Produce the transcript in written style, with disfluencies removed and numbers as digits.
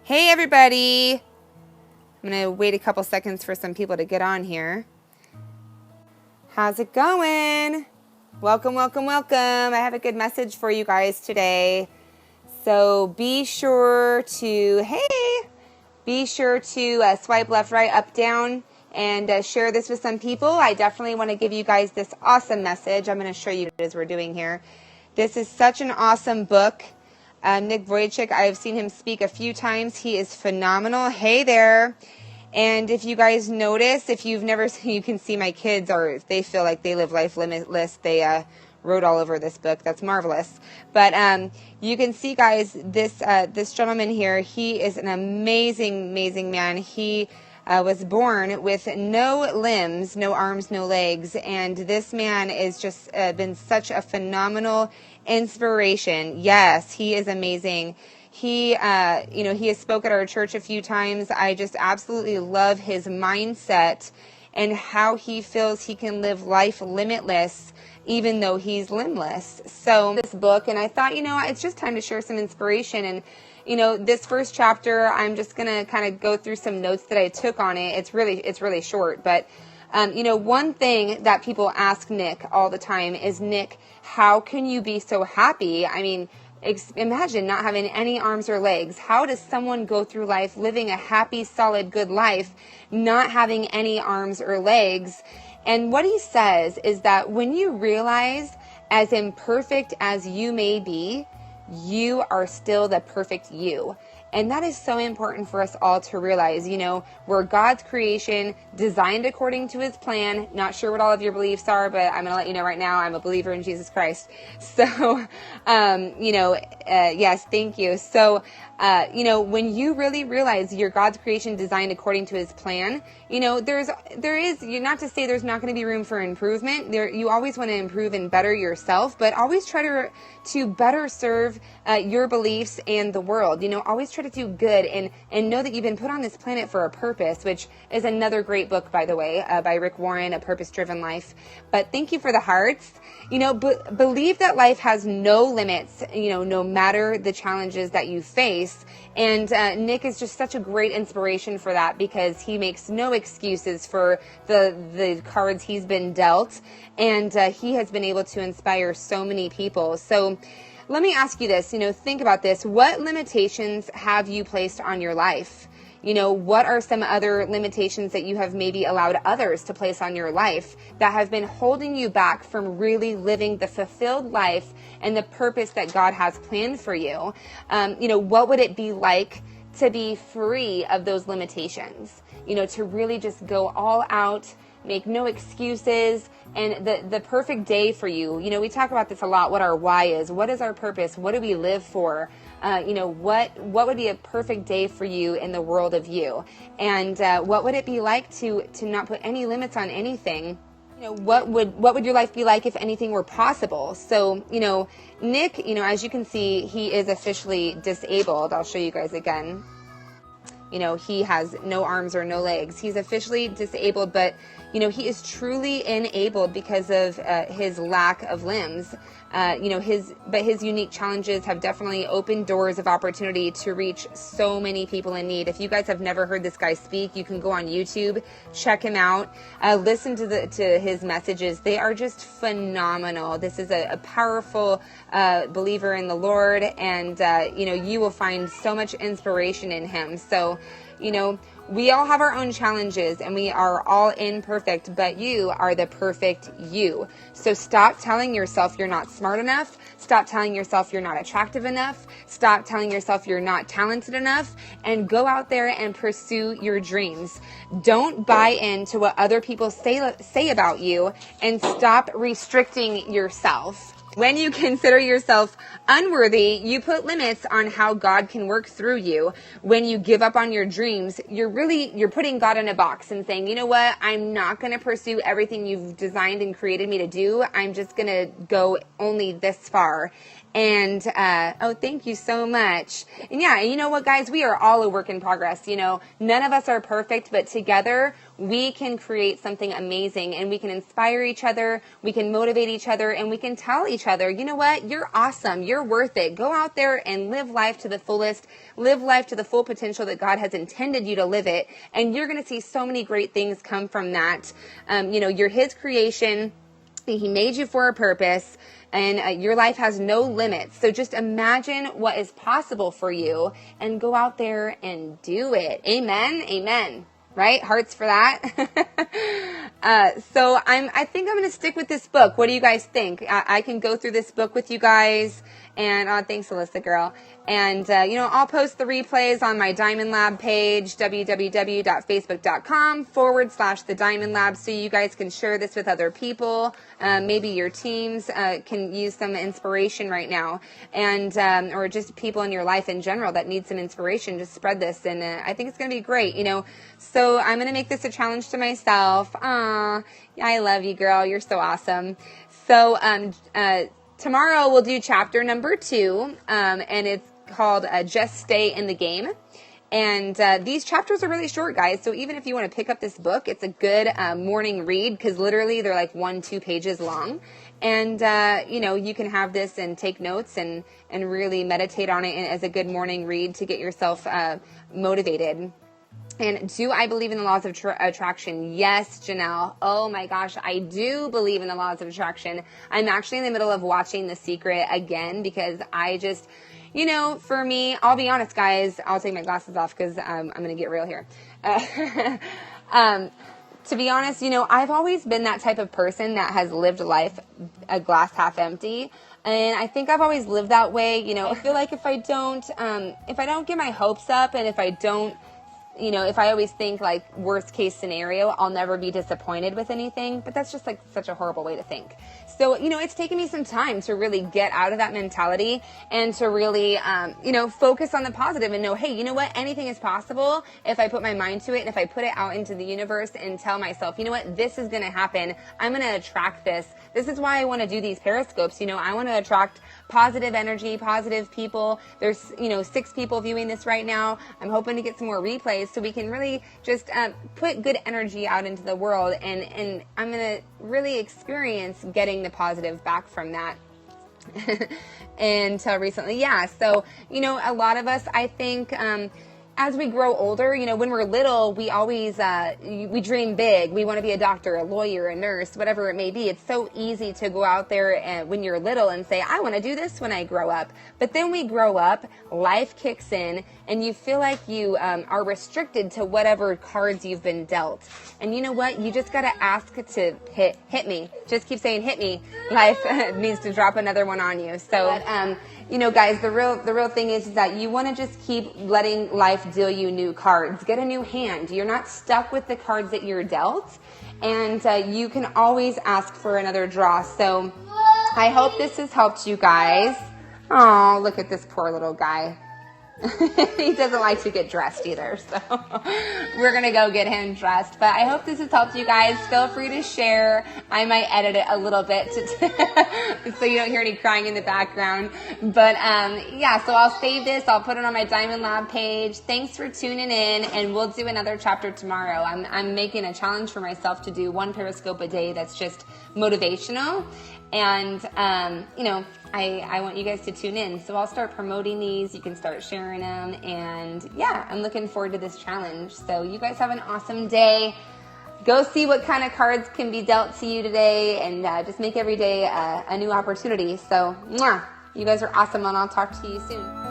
Hey everybody! I'm going to wait a couple seconds for some people to get on here. How's it going? Welcome, welcome, welcome. I have a good message for you guys today. So be sure to swipe left, right, up, down, and share this with some people. I definitely want to give you guys this awesome message. I'm going to show you as we're doing here. This is such an awesome book. Nick Vujicic, I've seen him speak a few times. He is phenomenal. Hey there. And if you guys notice, if you've never seen, you can see my kids, or if they feel like they live life limitless, they wrote all over this book. That's marvelous. But you can see, guys, this gentleman here, he is an amazing, amazing man. He was born with no limbs, no arms, no legs. And this man is just been such a phenomenal inspiration. Yes, he is amazing. He has spoke at our church a few times. I just absolutely love his mindset and how he feels he can live life limitless, even though he's limbless. So this book, and I thought, it's just time to share some inspiration. And, this first chapter, I'm just going to kind of go through some notes that I took on it. It's really short, but one thing that people ask Nick all the time is, Nick, how can you be so happy? I mean, imagine not having any arms or legs. How does someone go through life living a happy, solid, good life, not having any arms or legs? And what he says is that when you realize, as imperfect as you may be, you are still the perfect you. And that is so important for us all to realize. We're God's creation, designed according to his plan. Not sure what all of your beliefs are, but I'm going to let you know right now, I'm a believer in Jesus Christ. So, yes, thank you. So, when you really realize you're God's creation designed according to his plan, there is, you're not to say there's not going to be room for improvement. You always want to improve and better yourself, but always try to better serve your beliefs and the world. Always try to do good and know that you've been put on this planet for a purpose, which is another great book, by the way, by Rick Warren, A Purpose-Driven Life. But thank you for the hearts. Believe that life has no limits, no matter the challenges that you face. And Nick is just such a great inspiration for that, because he makes no excuses for the cards he's been dealt. And he has been able to inspire so many people. So let me ask you this, think about this. What limitations have you placed on your life? What are some other limitations that you have maybe allowed others to place on your life that have been holding you back from really living the fulfilled life and the purpose that God has planned for you? What would it be like to be free of those limitations? To really just go all out, make no excuses, and the perfect day for you. We talk about this a lot, what our why is. What is our purpose? What do we live for? What would be a perfect day for you in the world of you? And what would it be like to not put any limits on anything? What would your life be like if anything were possible? So, Nick, as you can see, he is officially disabled. I'll show you guys again. He has no arms or no legs. He's officially disabled, but, he is truly enabled because of his lack of limbs. His unique challenges have definitely opened doors of opportunity to reach so many people in need. If you guys have never heard this guy speak, you can go on YouTube, check him out, listen to his messages. They are just phenomenal. This is a powerful believer in the Lord, and you will find so much inspiration in him. So, we all have our own challenges, and we are all imperfect, but you are the perfect you. So stop telling yourself you're not smart enough. Stop telling yourself you're not attractive enough. Stop telling yourself you're not talented enough, and go out there and pursue your dreams. Don't buy into what other people say about you, and stop restricting yourself. When you consider yourself unworthy, you put limits on how God can work through you. When you give up on your dreams, you're putting God in a box and saying, you know what, I'm not going to pursue everything you've designed and created me to do. I'm just going to go only this far. And, thank you so much. And yeah, you know what, guys, we are all a work in progress. None of us are perfect, but together we can create something amazing, and we can inspire each other, we can motivate each other, and we can tell each other, you know what, you're awesome, you're worth it. Go out there and live life to the fullest, live life to the full potential that God has intended you to live it, and you're going to see so many great things come from that. You're His creation. He made you for a purpose, and your life has no limits. So just imagine what is possible for you and go out there and do it. Amen. Amen. Right? Hearts for that. So I think I'm going to stick with this book. What do you guys think? I can go through this book with you guys. And thanks, Alyssa, girl. And, I'll post the replays on my Diamond Lab page, www.facebook.com/The Diamond Lab, so you guys can share this with other people. Maybe your teams can use some inspiration right now, and or just people in your life in general that need some inspiration. Just spread this, and I think it's going to be great, So I'm going to make this a challenge to myself. I love you, girl. You're so awesome. So tomorrow we'll do chapter number 2, and it's called Just Stay in the Game. And these chapters are really short, guys. So even if you want to pick up this book, it's a good morning read, because literally they're like 1-2 pages long. And, you can have this and take notes and really meditate on it as a good morning read to get yourself motivated. And do I believe in the laws of attraction? Yes, Janelle. Oh my gosh, I do believe in the laws of attraction. I'm actually in the middle of watching The Secret again, because I just, for me, I'll be honest, guys. I'll take my glasses off because I'm going to get real here. To be honest, I've always been that type of person that has lived life a glass half empty. And I think I've always lived that way. I feel like if I don't get my hopes up, and if I don't, if I always think like worst case scenario, I'll never be disappointed with anything. But that's just like such a horrible way to think. So, it's taken me some time to really get out of that mentality and to really, focus on the positive and know, hey, you know what? Anything is possible if I put my mind to it, and if I put it out into the universe and tell myself, you know what? This is going to happen. I'm going to attract this. This is why I want to do these periscopes. I want to attract positive energy, positive people. There's, 6 people viewing this right now. I'm hoping to get some more replays so we can really just put good energy out into the world. And I'm going to really experience getting the positive back from that. Until recently. Yeah. So, a lot of us, I think, as we grow older, when we're little, we always, we dream big. We want to be a doctor, a lawyer, a nurse, whatever it may be. It's so easy to go out there when you're little and say, I want to do this when I grow up. But then we grow up, life kicks in, and you feel like you are restricted to whatever cards you've been dealt. And you know what? You just got to ask to hit me. Just keep saying, hit me. Life needs to drop another one on you. So, guys, the real thing is that you want to just keep letting life deal you new cards. Get a new hand. You're not stuck with the cards that you're dealt, and you can always ask for another draw. So I hope this has helped you guys. Oh, look at this poor little guy. He doesn't like to get dressed either, so we're going to go get him dressed. But I hope this has helped you guys. Feel free to share. I might edit it a little bit so you don't hear any crying in the background. But so I'll save this. I'll put it on my Diamond Lab page. Thanks for tuning in, and we'll do another chapter tomorrow. I'm making a challenge for myself to do 1 Periscope a day that's just motivational. And, I want you guys to tune in. So I'll start promoting these. You can start sharing them. And I'm looking forward to this challenge. So you guys have an awesome day. Go see what kind of cards can be dealt to you today, and just make every day a new opportunity. So, you guys are awesome, and I'll talk to you soon.